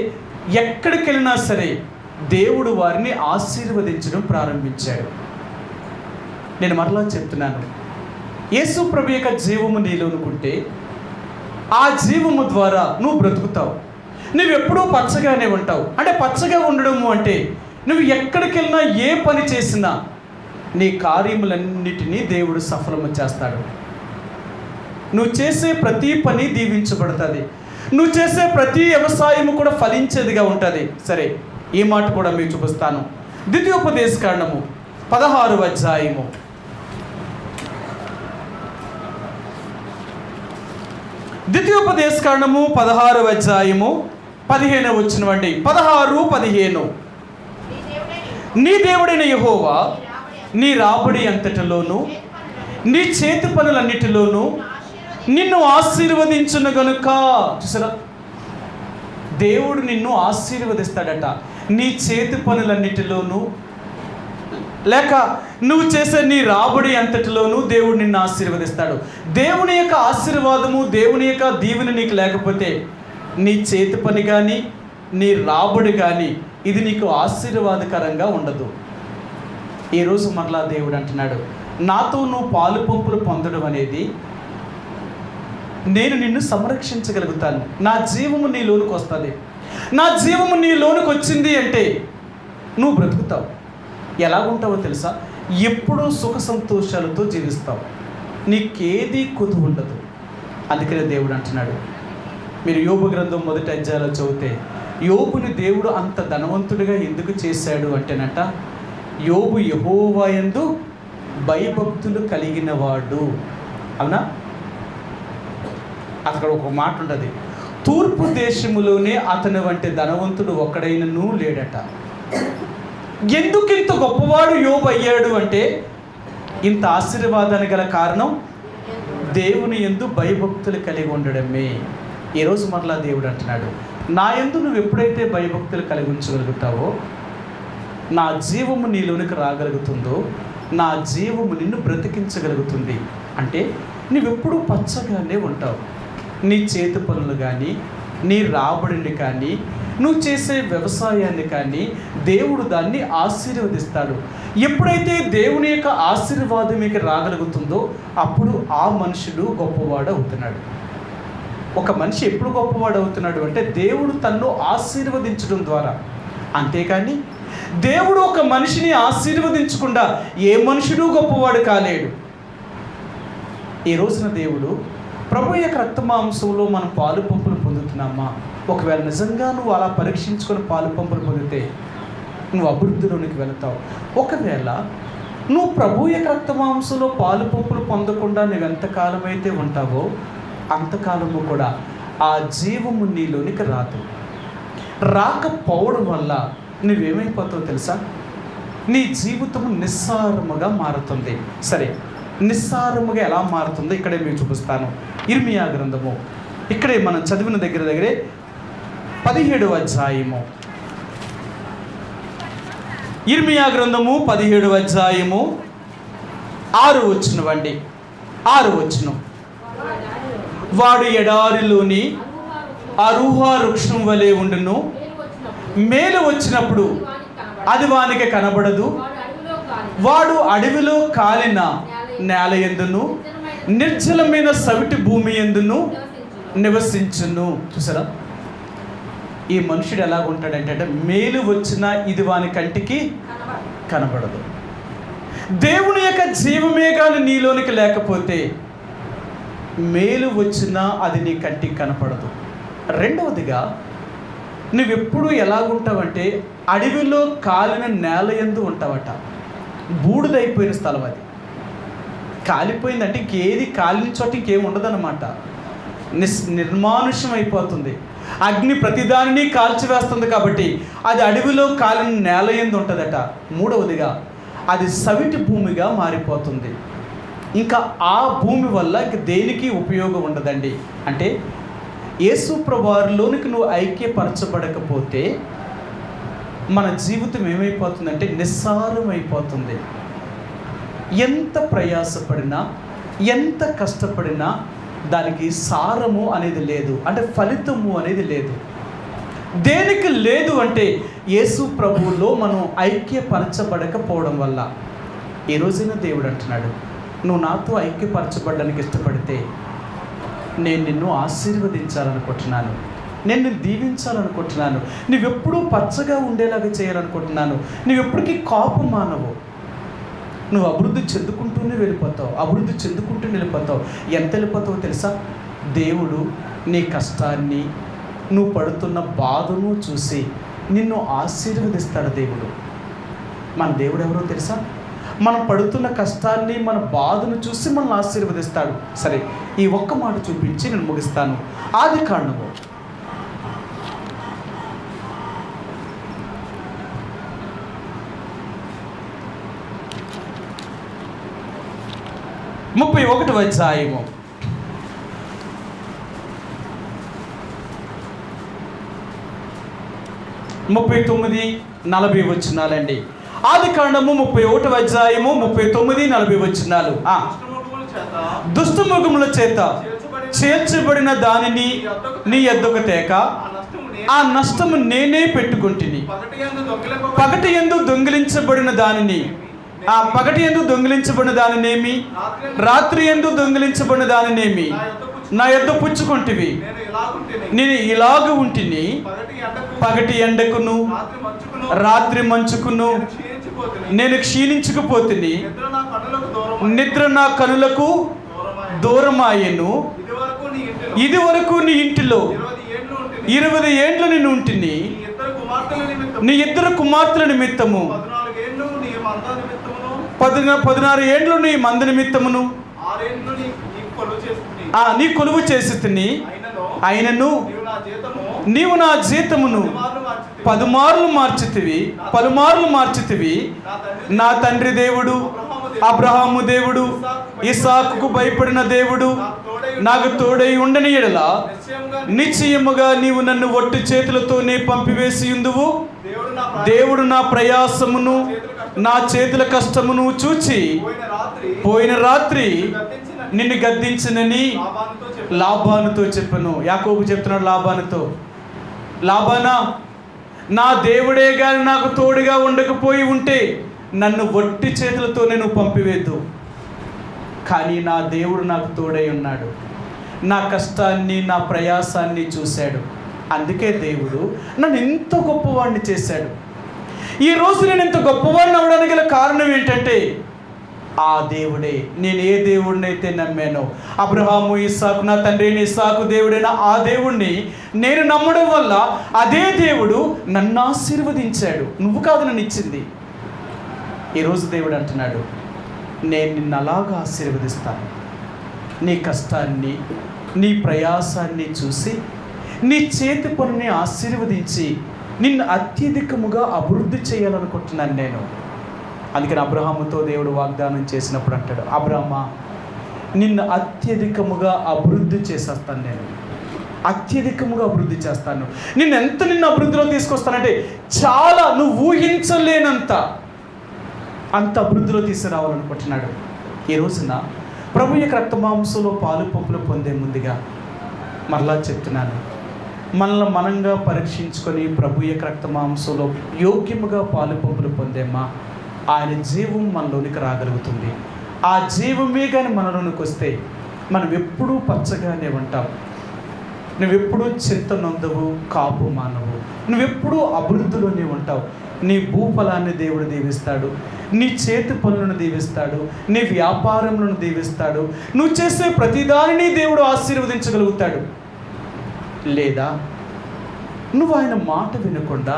ఎక్కడికి వెళ్ళినా సరే దేవుడు వారిని ఆశీర్వదించడం ప్రారంభించాడు. నేను మరలా చెప్తున్నాను, యేసు ప్రభు యొక్క జీవము నీలో అనుకుంటే ఆ జీవము ద్వారా నువ్వు బ్రతుకుతావు. నువ్వెప్పుడూ పచ్చగానే ఉంటావు. అంటే పచ్చగా ఉండడము అంటే నువ్వు ఎక్కడికి వెళ్ళినా, ఏ పని చేసినా నీ కార్యములన్నిటినీ దేవుడు సఫలము చేస్తాడు. నువ్వు చేసే ప్రతి పని దీవించబడుతుంది. నువ్వు చేసే ప్రతి వ్యవసాయము కూడా ఫలించేదిగా ఉంటుంది. సరే, ఈ మాట కూడా మీకు చూపిస్తాను. ద్వితీయోపదేశకాండము 16వ అధ్యాయము 16వ అధ్యాయము 15వ వచనమండి. 16:15. నీ దేవుడైన యెహోవా నీ రాబడి అంతటిలోను నీ చేతి పనులన్నిటిలోనూ నిన్ను ఆశీర్వదించును గనుక. చూసారా, దేవుడు నిన్ను ఆశీర్వదిస్తాడట. నీ చేతి పనులన్నిటిలోనూ, లేక నువ్వు చేసే నీ రాబడి అంతటిలోనూ దేవుడు నిన్ను ఆశీర్వదిస్తాడు. దేవుని యొక్క ఆశీర్వాదము, దేవుని యొక్క దీవెన నీకు లేకపోతే నీ చేతి పని కానీ, నీ రాబడి కానీ ఇది నీకు ఆశీర్వాదకరంగా ఉండదు. ఈరోజు మరలా దేవుడు అంటున్నాడు, నాతో నువ్వు పాలు పంపులు పొందడం అనేది నేను నిన్ను సంరక్షించగలుగుతాను. నా జీవము నీ లోనికి వస్తుంది. నా జీవము నీ లోనికి వచ్చింది అంటే నువ్వు బ్రతుకుతావు. ఎలాగుంటావో తెలుసా? ఎప్పుడూ సుఖ సంతోషాలతో జీవిస్తావు. నీకేది కొద్దు ఉండదు. అందుకనే దేవుడు అంటున్నాడు, మీరు యోబు గ్రంథం 1వ అధ్యాయంలో చదివితే యోబుని దేవుడు అంత ధనవంతుడిగా ఎందుకు చేశాడు అంటేనట, యోబు యెహోవా యందు భయభక్తులు కలిగిన వాడు. అవునా? అక్కడ ఒక మాట ఉంటుంది, తూర్పు దేశములోనే అతని వంటి ధనవంతుడు ఒక్కడైనను లేడట. ఎందుకు ఇంత గొప్పవాడు యోబు అయ్యాడు అంటే ఇంత ఆశీర్వాదానికి గల కారణం దేవుని యందు భయభక్తులు కలిగి ఉండడమే. ఈరోజు మరలా దేవుడు అంటున్నాడు, నా యందు నువ్వు ఎప్పుడైతే భయభక్తులు కలిగి ఉంచగలుగుతావో, నా జీవము నీలోనికి రాగలుగుతుందో, నా జీవము నిన్ను బ్రతికించగలుగుతుంది. అంటే నువ్వెప్పుడూ పచ్చగానే ఉంటావు. నీ చేతి పనులు కానీ, నీ రాబడిని కానీ, నువ్వు చేసే వ్యవసాయాన్ని కానీ దేవుడు దాన్ని ఆశీర్వదిస్తాడు. ఎప్పుడైతే దేవుని యొక్క ఆశీర్వాదం మీకు రాగలుగుతుందో అప్పుడు ఆ మనుషుడు గొప్పవాడు అవుతున్నాడు. ఒక మనిషి ఎప్పుడు గొప్పవాడు అవుతున్నాడు అంటే దేవుడు తన్ను ఆశీర్వదించడం ద్వారా. అంతేకాని దేవుడు ఒక మనిషిని ఆశీర్వదించకుండా ఏ మనుషుడు గొప్పవాడు కాలేడు. ఈ రోజున దేవుడు ప్రభు యొక్క రక్తమాంసంలో మనం పాలు పంపులు పొందుతున్నామా? ఒకవేళ నిజంగా నువ్వు అలా పరీక్షించుకొని పాలు పంపులు పొందితే నువ్వు అభివృద్ధిలోనికి వెళతావు. ఒకవేళ నువ్వు ప్రభు యొక్క రక్తమాంసంలో పాలు పంపులు పొందకుండా నువ్వు ఎంతకాలం అయితే ఉంటావో అంతకాలము కూడా ఆ జీవము నీలోనికి రాదు. రాకపోవడం వల్ల నువ్వేమైపోతావు తెలుసా? నీ జీవితం నిస్సారముగా మారుతుంది. సరే, నిస్సారముగా ఎలా మారుతుందో ఇక్కడే మీకు చూపిస్తాను. ఇర్మియా గ్రంథము, ఇక్కడే మనం చదివిన దగ్గరే 17వ అధ్యాయము. ఇర్మియా గ్రంథము 17వ అధ్యాయము 6వ వచనం అండి. 6వ వచనం, వాడు ఎడారిలోని అరుహా వృక్షం వలె ఉండును, మేలు వచ్చినప్పుడు అది వానికి కనబడదు, వాడు అడవిలో కాలిన నేల యందును నిర్జలమైన సవిటి భూమి యందును నివసించును. చూసారా, ఈ మనుషుడు ఎలాగుంటాడంటే మేలు వచ్చినా ఇది వాని కంటికి కనబడదు. దేవుని యొక్క జీవమే కానీ నీలోనికి లేకపోతే మేలు వచ్చినా అది నీ కంటికి కనపడదు. రెండవదిగా నువ్వెప్పుడు ఎలాగుంటావంటే అడవిలో కాలిన నేల యందు ఉంటావట. బూడిదైపోయిన స్థలం అది. కాలిపోయిందంటే ఇంకేది కాలిన చోట ఇంకేం ఉండదన్నమాట. నిర్మానుష్యం అయిపోతుంది. అగ్ని ప్రతిదానిని కాల్చివేస్తుంది కాబట్టి అది అడవిలో కాలిన నేల యందు ఉంటుందట. మూడవదిగా అది సవిటి భూమిగా మారిపోతుంది. ఇంకా ఆ భూమి వల్ల ఇంక దేనికి ఉపయోగం ఉండదండి. అంటే యేసు ప్రభువులోనికి నువ్వు ఐక్యపరచబడకపోతే మన జీవితం ఏమైపోతుందంటే నిస్సారం అయిపోతుంది. ఎంత ప్రయాసపడినా, ఎంత కష్టపడినా దానికి సారము అనేది లేదు, అంటే ఫలితము అనేది లేదు. దేనికి లేదు అంటే యేసు ప్రభువులో మనం ఐక్యపరచబడకపోవడం వల్ల. ఈ రోజున దేవుడు అంటున్నాడు, నువ్వు నాతో ఐక్యపరచబడడానికి ఇష్టపడితే నేను నిన్ను ఆశీర్వదించాలనుకుంటున్నాను, నేను నిన్ను దీవించాలనుకుంటున్నాను, నువ్వెప్పుడూ పచ్చగా ఉండేలాగా చేయాలనుకుంటున్నాను. నువ్వెప్పటికీ కాపు మానవు. నువ్వు అభివృద్ధి చెందుకుంటూనే వెళ్ళిపోతావు, అభివృద్ధి చెందుకుంటూనే వెళ్ళిపోతావు. ఎంత వెళ్ళిపోతావో తెలుసా? దేవుడు నీ కష్టాన్ని, నువ్వు పడుతున్న బాధను చూసి నిన్ను ఆశీర్వదిస్తాడు. దేవుడు, మన దేవుడు ఎవరో తెలుసా? మనం పడుతున్న కష్టాన్ని, మన బాధను చూసి మనల్ని ఆశీర్వదిస్తాడు. సరే, ఈ ఒక్క మాట చూపించి నేను ముగిస్తాను. ఆదికాండము 31వ అధ్యాయము. 39-40 వచనాలండి. ఆదికాండము 31వ అధ్యాయము 39-40 వచనాలు. దుష్టముఖముల చేత చేర్చబడిన దానిని నీ యొద్దకు తేక ఆ నష్టము నేనే పెట్టుకుంటుని. పగటి యందు దొంగిలించబడిన దానిని దానినేమి, రాత్రి యందు దొంగిలించబడిన దానినేమి నా యొద్ద పుచ్చుకుంటివి. నేను ఇలాగ ఉంటిని, పగటి ఎండకును రాత్రి మంచుకును నేను క్షీణించుకుపోతుని. నిద్ర నా కనులకు దూరమాయెను. ఇది వరకు నీ ఇంటిలో 20 ఏండ్లు నేను ఉంటిని. నీ 2 కుమార్తెల నిమిత్తము 16 ఏండ్లు నీ మంద నిమిత్తమును నీ కొలువు చేసి తిని. అయినను నీవు నా జీతమును 10 మార్లు మార్చితివి. నా తండ్రి దేవుడు, అబ్రహాము దేవుడు, ఇస్సాకుకు భయపడిన దేవుడు నాకు తోడై ఉండని యెడల నిశ్చయముగా నీవు నన్ను ఒట్టి చేతులతోనే పంపివేసి ఉందువు. దేవుడు నా ప్రయాసమును నా చేతుల కష్టమును చూచి పోయిన రాత్రి నిన్ను గద్దించినని లాబానుతో చెప్పను. యాకోబు చెప్తున్నాడు లాబానా, నా దేవుడే గాని నాకు తోడుగా ఉండకపోయి ఉంటే నన్ను ఒట్టి చేతులతో నేను పంపివేద్దు. కానీ నా దేవుడు నాకు తోడై ఉన్నాడు. నా కష్టాన్ని నా ప్రయాసాన్ని చూశాడు. అందుకే దేవుడు నన్ను ఎంతో గొప్పవాడిని చేశాడు. ఈరోజు నేను ఇంత గొప్పవాడిని అవడానికి గల కారణం ఏంటంటే ఆ దేవుడే. నేను ఏ దేవుడిని అయితే నమ్మానో, అబ్రహాము, ఇస్సాకు, నా తండ్రి ఇస్సాకు దేవుడైన ఆ దేవుణ్ణి నేను నమ్మడం వల్ల అదే దేవుడు నన్ను ఆశీర్వదించాడు. నువ్వు కాదు నన్ను ఇచ్చింది. ఈరోజు దేవుడు అంటున్నాడు, నేను నిన్ను అలాగా ఆశీర్వదిస్తాను. నీ కష్టాన్ని నీ ప్రయాసాన్ని చూసి నీ చేతి పనిని ఆశీర్వదించి నిన్ను అత్యధికముగా అభివృద్ధి చేయాలనుకుంటున్నాను నేను. అందుకని అబ్రహాముతో దేవుడు వాగ్దానం చేసినప్పుడు అంటాడు, అబ్రహమా, నిన్ను అత్యధికముగా అభివృద్ధి చేసేస్తాను. నేను అత్యధికముగా అభివృద్ధి చేస్తాను. నిన్ను అభివృద్ధిలో తీసుకొస్తానంటే చాలా, నువ్వు ఊహించలేనంత అంత అభివృద్ధిలో తీసుకురావాలనుకుంటున్నాడు. ఈ రోజున ప్రభు యొక్క రక్తమాంసంలో పాలు పంపులు పొందే ముందుగా మరలా చెప్తున్నాను, మనల్ని మనంగా పరీక్షించుకొని ప్రభు యొక్క రక్తమాంసంలో యోగ్యముగా పాలు పంపులు పొందేమా ఆయన జీవం మనలోనికి రాగలుగుతుంది. ఆ జీవమే కానీ మనలోనికి వస్తే మనం ఎప్పుడూ పచ్చగానే ఉంటాం. నువ్వెప్పుడూ చింత నొందవు, కాపు మానవు. నువ్వెప్పుడూ అభివృద్ధిలోనే ఉంటావు. నీ భూఫలాన్ని దేవుడు దీవిస్తాడు, నీ చేతి పనులను దీవిస్తాడు, నీ వ్యాపారములను దీవిస్తాడు, నువ్వు చేసే ప్రతిదానిని దేవుడు ఆశీర్వదించగలుగుతాడు. లేదా నువ్వు ఆయన మాట వినకుండా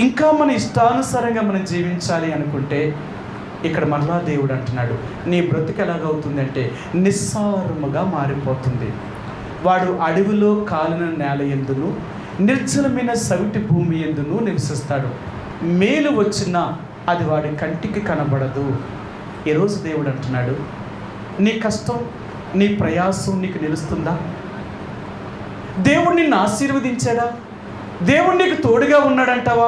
ఇంకా మన ఇష్టానుసారంగా మనం జీవించాలి అనుకుంటే ఇక్కడ మరలా దేవుడు అంటున్నాడు, నీ బ్రతుకు ఎలాగవుతుందంటే నిస్సారముగా మారిపోతుంది. వాడు అడవిలో కాలిన నేల యందును నిర్జలమైన సవిటి భూమి యందును నివసిస్తాడు. మేలు వచ్చినా అది వాడి కంటికి కనబడదు. ఈరోజు దేవుడు అంటున్నాడు, నీ కష్టం నీ ప్రయాసం నీకు నిలుస్తుందా? దేవుడు నిన్ను ఆశీర్వదించాడా? దేవుడు నీకు తోడుగా ఉన్నాడంటావా?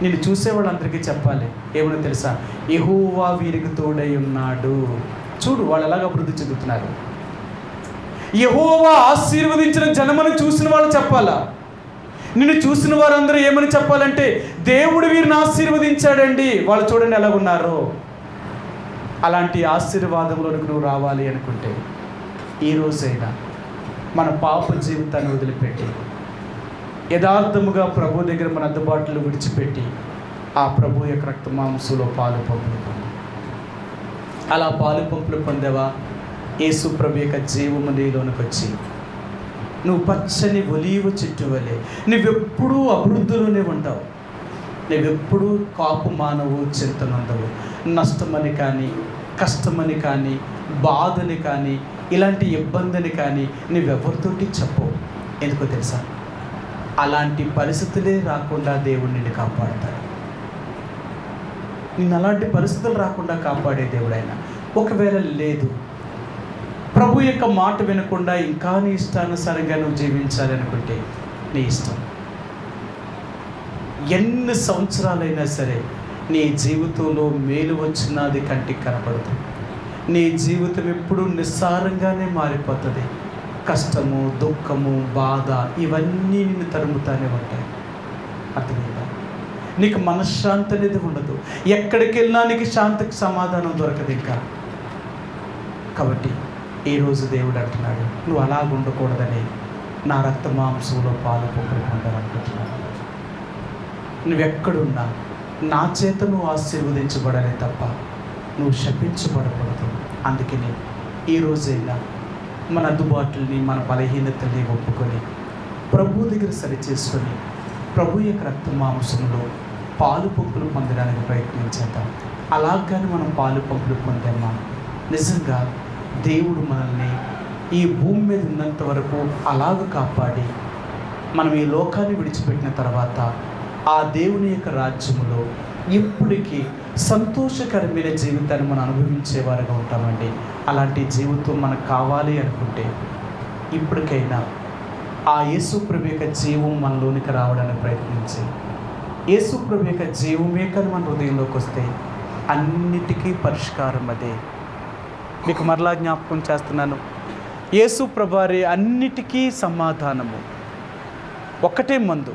నిన్ను చూసేవాళ్ళందరికీ చెప్పాలి ఏమన్నా తెలుసా, యెహోవా వీరికి తోడై ఉన్నాడు. చూడు వాళ్ళు ఎలాగ అభివృద్ధి చెందుతున్నారు. యెహోవా ఆశీర్వదించిన జనమని చూసిన వాళ్ళు చెప్పాలా? నిన్ను చూసిన వారందరూ ఏమని చెప్పాలంటే, దేవుడు వీరిని ఆశీర్వదించాడండి, వాళ్ళు చూడండి ఎలా ఉన్నారో. అలాంటి ఆశీర్వాదంలోనికి నువ్వు రావాలి అనుకుంటే ఈ రోజైనా మన పాప జీవితాన్ని వదిలిపెట్టి యథార్థముగా ప్రభు దగ్గర మన అందుబాటులో విడిచిపెట్టి ఆ ప్రభు యొక్క రక్తమాంసంలో పాలు పంపులు పొంది. అలా పాలు పంపులు పొందేవా, యేసు ప్రభు యొక్క జీవము నీలోనికి వచ్చి నువ్వు పచ్చని ఒలీవ చెట్టు వలె నువ్వెప్పుడూ అభివృద్ధిలోనే ఉంటావు. నువ్వెప్పుడూ కాపు మానవు, చింతనందవు. నష్టమని కానీ, కష్టమని కానీ, బాధని కానీ, ఇలాంటి ఇబ్బందిని కానీ నువ్వెవరితోటి చెప్పవు. ఎందుకో తెలుసా, అలాంటి పరిస్థితులే రాకుండా దేవుడు నిన్ను కాపాడతాడు. నిన్ను అలాంటి పరిస్థితులు రాకుండా కాపాడే దేవుడు ఆయన. ఒకవేళ లేదు, ప్రభు యొక్క మాట వినకుండా ఇంకా నీ ఇష్టానుసారంగా నువ్వు జీవించాలి అనుకుంటే నీ ఇష్టం. ఎన్ని సంవత్సరాలైనా సరే నీ జీవితంలో మేలు వచ్చినది కంటికి కనపడదు. నీ జీవితం ఎప్పుడూ నిస్సారంగానే మారిపోతుంది. కష్టము, దుఃఖము, బాధ ఇవన్నీ నిన్ను తరుముతానే ఉంటాయి. అర్థమైందా? నీకు మనశ్శాంతి అనేది ఉండదు. ఎక్కడికి వెళ్ళినా నీకు శాంతికి సమాధానం దొరకదు ఇంకా. కాబట్టి ఈరోజు దేవుడు అంటున్నాడు, నువ్వు అలాగ ఉండకూడదని నా రక్త మాంసంలో పాలు పొంగులు పొందాలనుకుంటున్నాను. నువ్వెక్కడున్నా నా చేత నువ్వు ఆశీర్వదించబడాలి తప్ప నువ్వు శపించబడకూడదు. అందుకని ఈరోజైనా మన అందుబాటుల్ని, మన బలహీనతల్ని ఒప్పుకొని ప్రభు దగ్గర సరిచేసుకొని ప్రభు యొక్క రక్త మాంసంలో పాలు పంపులు పొందడానికి ప్రయత్నించేద్దాం. అలాగని మనం పాలు పంపులు పొందామా, నిజంగా దేవుడు మనల్ని ఈ భూమి మీద ఉన్నంత వరకు అలాగ కాపాడి మనం ఈ లోకాన్ని విడిచిపెట్టిన తర్వాత ఆ దేవుని యొక్క రాజ్యములో ఎప్పటికీ సంతోషకరమైన జీవితాన్ని మనం అనుభవించేవారుగా ఉంటామండి. అలాంటి జీవితం మనకు కావాలి అనుకుంటే ఇప్పటికైనా ఆ యేసు ప్రభు యొక్క జీవం మనలోనికి రావడానికి ప్రయత్నించి, యేసు ప్రభు యొక్క జీవమే కానీ మన హృదయంలోకి వస్తే అన్నిటికీ పరిష్కారం అదే. మీకు మరలా జ్ఞాపకం చేస్తున్నాను, యేసు ప్రభువారే అన్నిటికీ సమాధానము. ఒక్కటే మందు,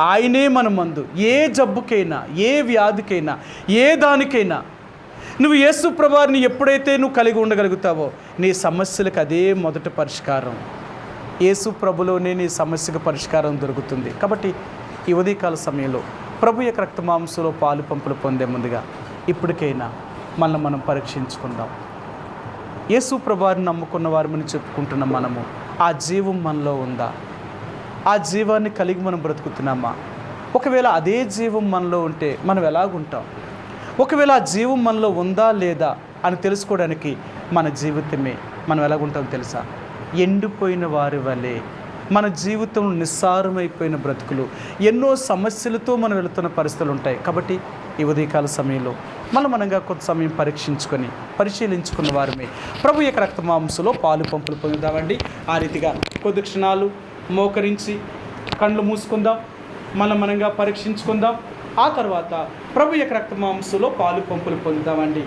ఆయనే మన మందు. ఏ జబ్బుకైనా, ఏ వ్యాధికైనా, ఏ దానికైనా నువ్వు యేసు ప్రభువారిని ఎప్పుడైతే నువ్వు కలిగి ఉండగలుగుతావో నీ సమస్యలకు అదే మొదటి పరిష్కారం. యేసు ప్రభులోనే నీ సమస్యకు పరిష్కారం దొరుకుతుంది. కాబట్టి ఈ ఉదయకాల సమయంలో ప్రభు యొక్క రక్త మాంసంలో పాలు పంపులు పొందే ముందుగా ఇప్పటికైనా మనల్ని మనం పరీక్షించుకుందాం. యేసు ప్రభువారిని నమ్ముకున్న వారిని చెప్పుకుంటున్న మనము ఆ జీవం మనలో ఉందా? ఆ జీవాన్ని కలిగి మనం బ్రతుకుతున్నామా? ఒకవేళ అదే జీవం మనలో ఉంటే మనం ఎలాగుంటాం? ఒకవేళ ఆ జీవం మనలో ఉందా లేదా అని తెలుసుకోవడానికి మన జీవితమే మనం ఎలాగుంటాం తెలుసా? ఎండిపోయిన వారి వలె మన జీవితం నిస్సారమైపోయిన బ్రతుకులు, ఎన్నో సమస్యలతో మనం వెళుతున్న పరిస్థితులు ఉంటాయి. కాబట్టి ఈ ఉదయకాల సమయంలో మనంగా కొంత సమయం పరీక్షించుకొని పరిశీలించుకున్న వారమే ప్రభు యొక్క రక్త మాంసంలో పాలు పంపులు పొందుదామండి. ఆ రీతిగా కొద్ది క్షణాలు మోకరించి కళ్ళు మూసుకుందాం, మనంగా పరీక్షించుకుందాం. ఆ తర్వాత ప్రభు యొక్క రక్త మాంసంలో పాలు పంపులు పొందుదామండి.